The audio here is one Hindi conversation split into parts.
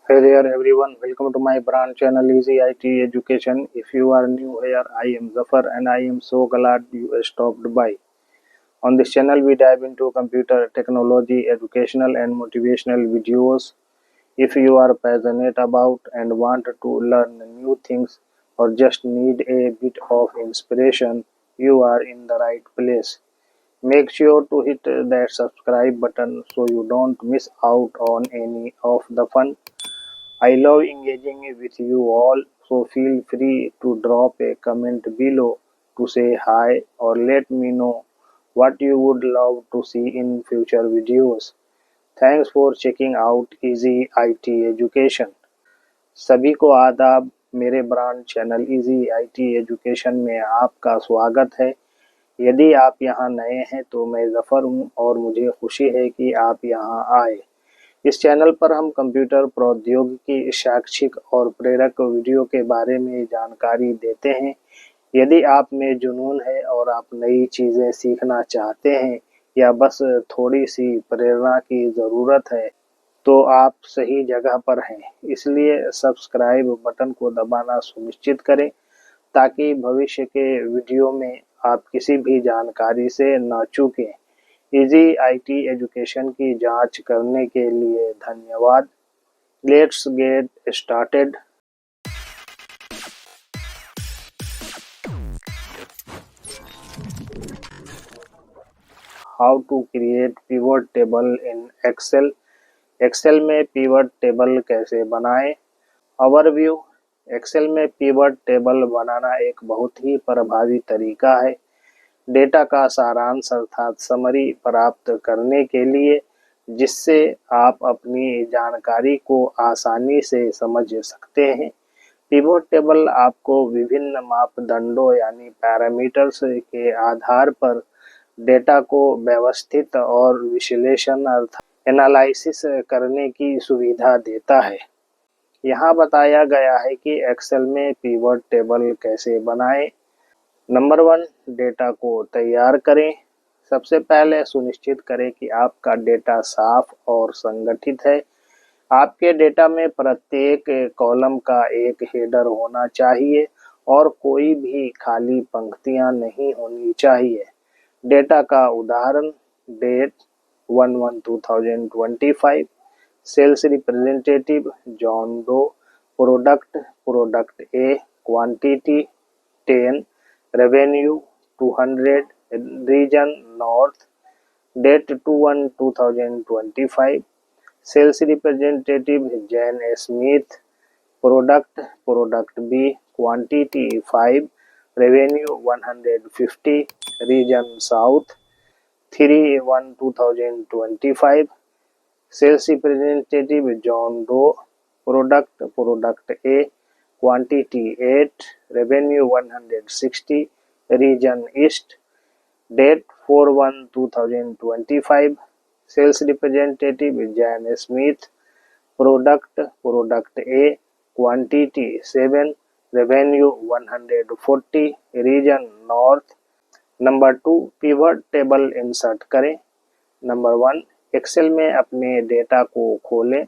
Hey there everyone, welcome to my brand channel Easy IT Education. If you are new here, I am Zafar and I am so glad you stopped by. On this channel, we dive into computer technology, educational and motivational videos. If you are passionate about and want to learn new things or just need a bit of inspiration, you are in the right place. Make sure to hit that subscribe button so you don't miss out on any of the fun. I love engaging with you all, so feel free to drop a comment below to say hi or let me know what you would love to see in future videos. Thanks for checking out Easy IT Education. सभी को आदाब। मेरे brand channel easy IT education में आपका स्वागत है। यदि आप यहाँ नए हैं तो मैं जफ़र हूँ और मुझे खुशी है कि आप यहाँ आए। इस चैनल पर हम कंप्यूटर प्रौद्योगिकी, शैक्षिक और प्रेरक वीडियो के बारे में जानकारी देते हैं। यदि आप में जुनून है और आप नई चीज़ें सीखना चाहते हैं या बस थोड़ी सी प्रेरणा की ज़रूरत है तो आप सही जगह पर हैं। इसलिए सब्सक्राइब बटन को दबाना सुनिश्चित करें ताकि भविष्य के वीडियो में आप किसी भी जानकारी से न चूकें। इजी आईटी एजुकेशन की जांच करने के लिए धन्यवाद। Let's get started. How to create pivot table in Excel. Excel में पिवट टेबल कैसे बनाएं। ओवरव्यू। एक्सेल में पिवट टेबल बनाना एक बहुत ही प्रभावी तरीका है डेटा का सारांश अर्थात समरी प्राप्त करने के लिए, जिससे आप अपनी जानकारी को आसानी से समझ सकते हैं। पिवट टेबल आपको विभिन्न मापदंडों यानी पैरामीटर्स के आधार पर डेटा को व्यवस्थित और विश्लेषण अर्थात एनालिसिस करने की सुविधा देता है। यहाँ बताया गया है कि एक्सेल में पिवट टेबल कैसे बनाएं। नंबर 1, डेटा को तैयार करें। सबसे पहले सुनिश्चित करें कि आपका डेटा साफ और संगठित है। आपके डेटा में प्रत्येक कॉलम का एक हेडर होना चाहिए और कोई भी खाली पंक्तियां नहीं होनी चाहिए। डेटा का उदाहरण date 1/1/2025, sales representative John Doe, product A, quantity 10, revenue 200, region north, date 2/1/2025, sales representative Jane Smith, product B, quantity 5, revenue 150, region south, 3/1/2025, sales representative John Doe, product A, quantity 8, revenue 160, region east, date 4/1/2025, sales representative Jane Smith, product A, quantity 7, revenue 140, region north. Number 2, pivot table insert करें। नंबर 1, एक्सेल में अपने डेटा को खोलें।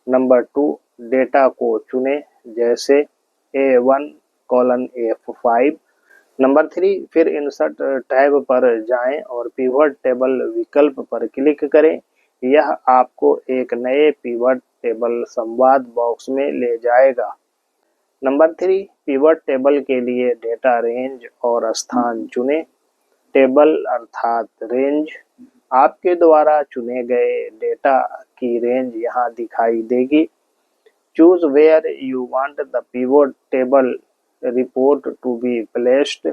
नंबर 2, डेटा को चुनें जैसे A1:F5। नंबर 3, फिर इंसर्ट टैब पर जाएं और पिवट टेबल विकल्प पर क्लिक करें। यह आपको एक नए पिवट टेबल संवाद बॉक्स में ले जाएगा। नंबर 3, पिवट टेबल के लिए डेटा रेंज और स्थान चुनें। टेबल अर्थात रेंज। आपके द्वारा चुने गए डेटा की रेंज यहाँ दिखाई देगी। Choose where you want the pivot table report to be placed.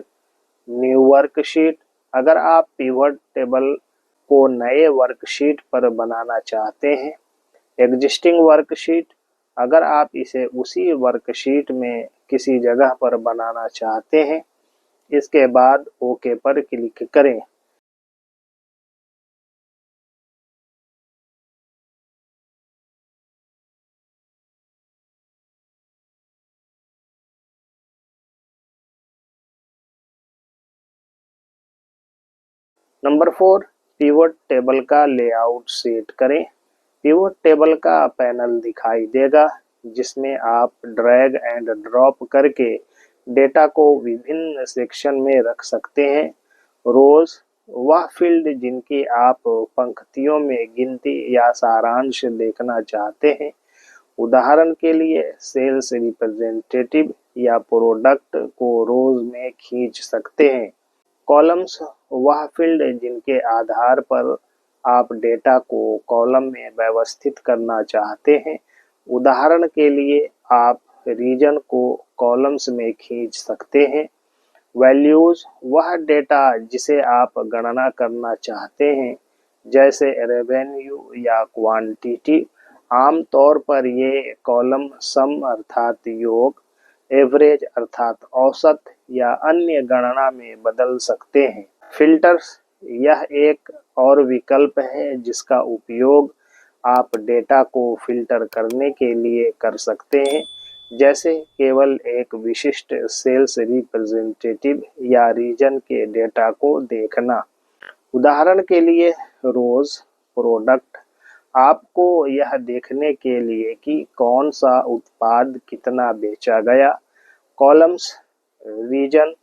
New worksheet. अगर आप पिवट टेबल को नए वर्कशीट पर बनाना चाहते हैं। Existing worksheet. अगर आप इसे उसी वर्कशीट में किसी जगह पर बनाना चाहते हैं। इसके बाद ओके पर क्लिक करें। नंबर 4, पिवट टेबल का लेआउट सेट करें। पिवट टेबल का पैनल दिखाई देगा जिसमें आप ड्रैग एंड ड्रॉप करके डेटा को विभिन्न सेक्शन में रख सकते हैं। रोज वह फील्ड जिनकी आप पंक्तियों में गिनती या सारांश देखना चाहते हैं। उदाहरण के लिए सेल्स रिप्रेजेंटेटिव या प्रोडक्ट को रोज में खींच सकते हैं। कॉलम्स वह फील्ड जिनके आधार पर आप डेटा को कॉलम में व्यवस्थित करना चाहते हैं। उदाहरण के लिए आप रीजन को कॉलम्स में खींच सकते हैं। वैल्यूज वह डेटा जिसे आप गणना करना चाहते हैं, जैसे रेवेन्यू या क्वांटिटी। आमतौर पर ये कॉलम सम अर्थात योग, एवरेज अर्थात औसत या अन्य गणना में बदल सकते हैं। फिल्टर्स यह एक और विकल्प है जिसका उपयोग आप डेटा को फिल्टर करने के लिए कर सकते हैं, जैसे केवल एक विशिष्ट सेल्स रिप्रेजेंटेटिव या रीजन के डेटा को देखना। उदाहरण के लिए रोज प्रोडक्ट आपको यह देखने के लिए कि कौन सा उत्पाद कितना बेचा गया। कॉलम्स रीजन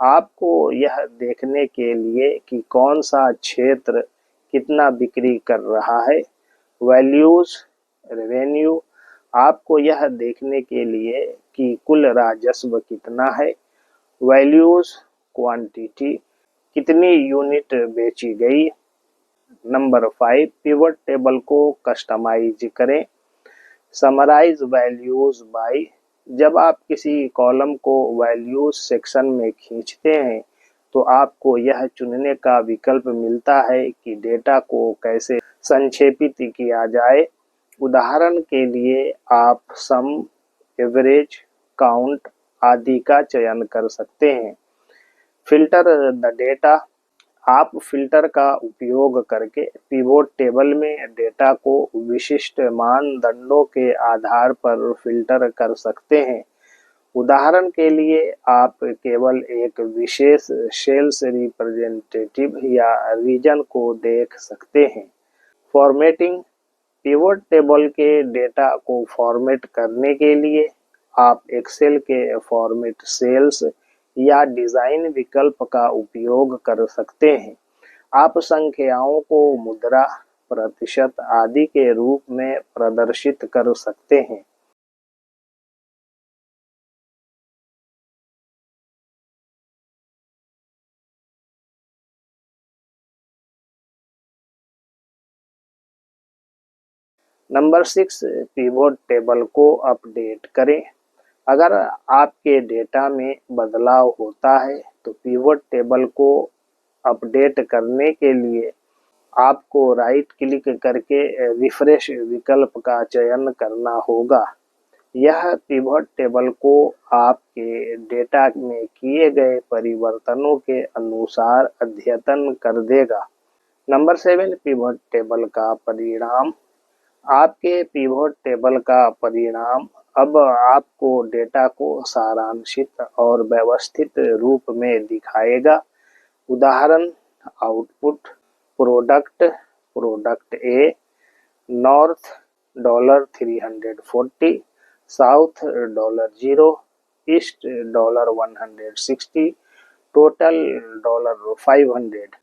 आपको यह देखने के लिए कि कौन सा क्षेत्र कितना बिक्री कर रहा है। वैल्यूज रेवेन्यू आपको यह देखने के लिए कि कुल राजस्व कितना है। वैल्यूज क्वांटिटी कितनी यूनिट बेची गई। नंबर 5, पिवट टेबल को कस्टमाइज करें। Summarize values by. जब आप किसी कॉलम को वैल्यूज सेक्शन में खींचते हैं तो आपको यह चुनने का विकल्प मिलता है कि डेटा को कैसे संक्षेपित किया जाए। उदाहरण के लिए आप सम, एवरेज, काउंट आदि का चयन कर सकते हैं। Filter the data. आप फिल्टर का उपयोग करके पिवोट टेबल में डेटा को विशिष्ट मानदंडों के आधार पर फिल्टर कर सकते हैं। उदाहरण के लिए आप केवल एक विशेष सेल्स रिप्रेजेंटेटिव या रीजन को देख सकते हैं। फॉर्मेटिंग। पिवट टेबल के डेटा को फॉर्मेट करने के लिए आप एक्सेल के फॉर्मेट सेल्स या डिज़ाइन विकल्प का उपयोग कर सकते हैं। आप संख्याओं को मुद्रा, प्रतिशत आदि के रूप में प्रदर्शित कर सकते हैं। नंबर 6, पिवट टेबल को अपडेट करें। अगर आपके डेटा में बदलाव होता है तो पिवट टेबल को अपडेट करने के लिए आपको राइट क्लिक करके रिफ्रेश विकल्प का चयन करना होगा। यह पिवट टेबल को आपके डेटा में किए गए परिवर्तनों के अनुसार अद्यतन कर देगा। नंबर 7, पिवट टेबल का परिणाम। आपके पिवट टेबल का परिणाम अब आपको डेटा को सारांशित और व्यवस्थित रूप में दिखाएगा। उदाहरण output product A north $340, south $0, east $160, total $500।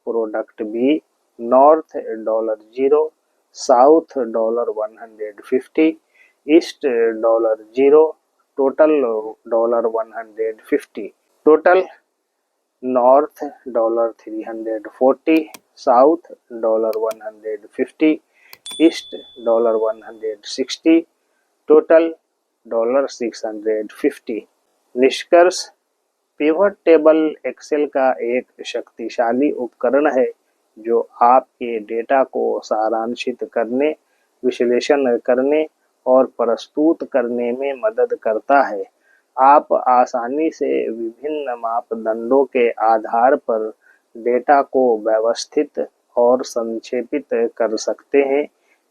Product B north $0, south $150, east $0, total $150। Total north $340, south $150, east $160, total $650। निष्कर्ष। पिवट टेबल एक्सेल का एक शक्तिशाली उपकरण है जो आपके डेटा को सारांशित करने, विश्लेषण करने और प्रस्तुत करने में मदद करता है। आप आसानी से विभिन्न मापदंडों के आधार पर डेटा को व्यवस्थित और संक्षेपित कर सकते हैं,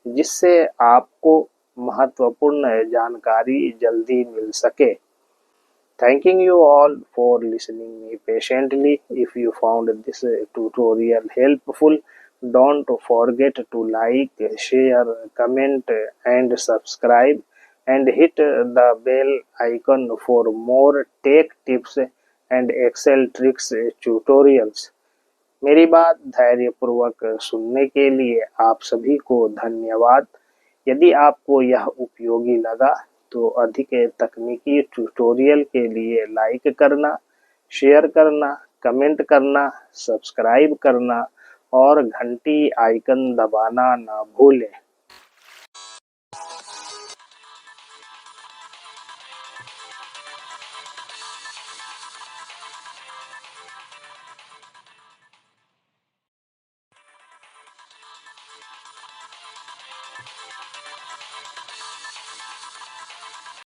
जिससे आपको महत्वपूर्ण जानकारी जल्दी मिल सके। Thanking you all for listening me patiently. If you found this tutorial helpful, Don't forget to like, share, comment, and subscribe, and hit the bell icon for more tech tips and Excel tricks tutorials. मेरी बात धैर्यपूर्वक सुनने के लिए आप सभी को धन्यवाद। यदि आपको यह उपयोगी लगा तो अधिक तकनीकी ट्यूटोरियल के लिए लाइक करना, शेयर करना, कमेंट करना, सब्सक्राइब करना और घंटी आइकन दबाना ना भूलें।